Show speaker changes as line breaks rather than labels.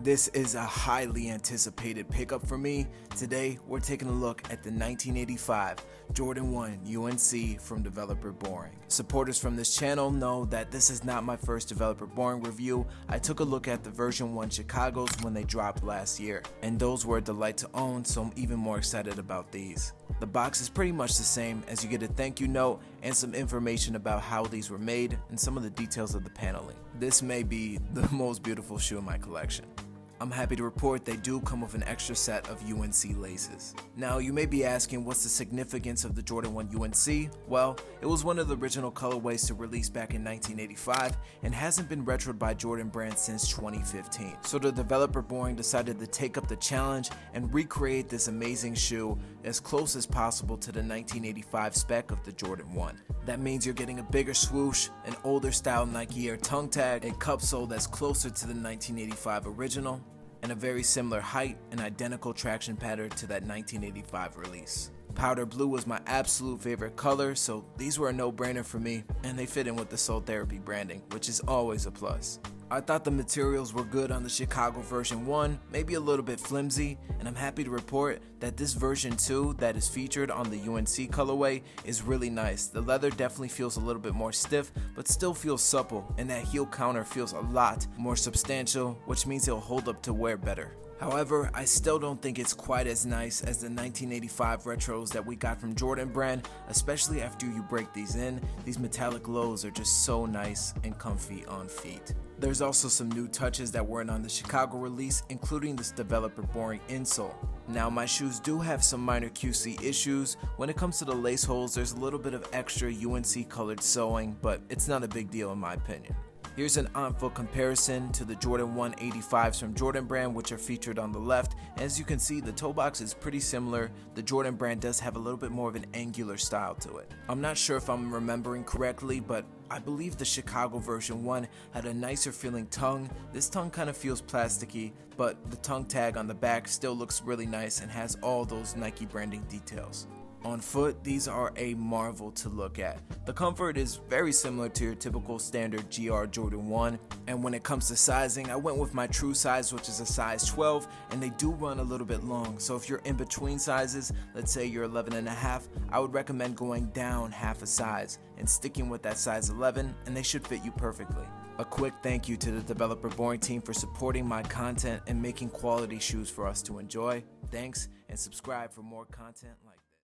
This is a highly anticipated pickup for me. Today, we're taking a look at the 1985 Jordan 1 UNC from Developer Boring. Supporters from this channel know that this is not my first Developer Boring review. I took a look at the version 1 Chicago's when they dropped last year, and those were a delight to own, so I'm even more excited about these. The box is pretty much the same, as you get a thank you note and some information about how these were made and some of the details of the paneling. This may be the most beautiful shoe in my collection. I'm happy to report they do come with an extra set of UNC laces. Now, you may be asking, what's the significance of the Jordan 1 UNC? Well, it was one of the original colorways to release back in 1985 and hasn't been retroed by Jordan Brand since 2015. So the Developer Boring decided to take up the challenge and recreate this amazing shoe as close as possible to the 1985 spec of the Jordan 1. That means you're getting a bigger swoosh, an older style Nike Air tongue tag, a cup sole that's closer to the 1985 original, and a very similar height and identical traction pattern to that 1985 release. Powder blue was my absolute favorite color, so these were a no-brainer for me, and they fit in with the Soul Therapy branding, which is always a plus. I thought the materials were good on the Chicago version 1, maybe a little bit flimsy, and I'm happy to report that this version 2 that is featured on the UNC colorway is really nice. The leather definitely feels a little bit more stiff, but still feels supple, and that heel counter feels a lot more substantial, which means it'll hold up to wear better. However, I still don't think it's quite as nice as the 1985 retros that we got from Jordan Brand, especially after you break these in. These metallic lows are just so nice and comfy on feet. There's also some new touches that weren't on the Chicago release, including this Developer Boring insole. Now, my shoes do have some minor QC issues. When it comes to the lace holes, there's a little bit of extra UNC colored sewing, but it's not a big deal in my opinion. Here's an on-foot comparison to the Jordan 1 85s from Jordan Brand, which are featured on the left. As you can see, the toe box is pretty similar. The Jordan Brand does have a little bit more of an angular style to it. I'm not sure if I'm remembering correctly, but I believe the Chicago version 1 had a nicer feeling tongue. This tongue kind of feels plasticky, but the tongue tag on the back still looks really nice and has all those Nike branding details. On foot, these are a marvel to look at. The comfort is very similar to your typical standard GR Jordan 1, and when it comes to sizing, I went with my true size, which is a size 12, and they do run a little bit long. So if you're in between sizes, let's say you're 11.5, I would recommend going down half a size and sticking with that size 11, and they should fit you perfectly. A quick thank you to the Developer Boring team for supporting my content and making quality shoes for us to enjoy. Thanks, and subscribe for more content like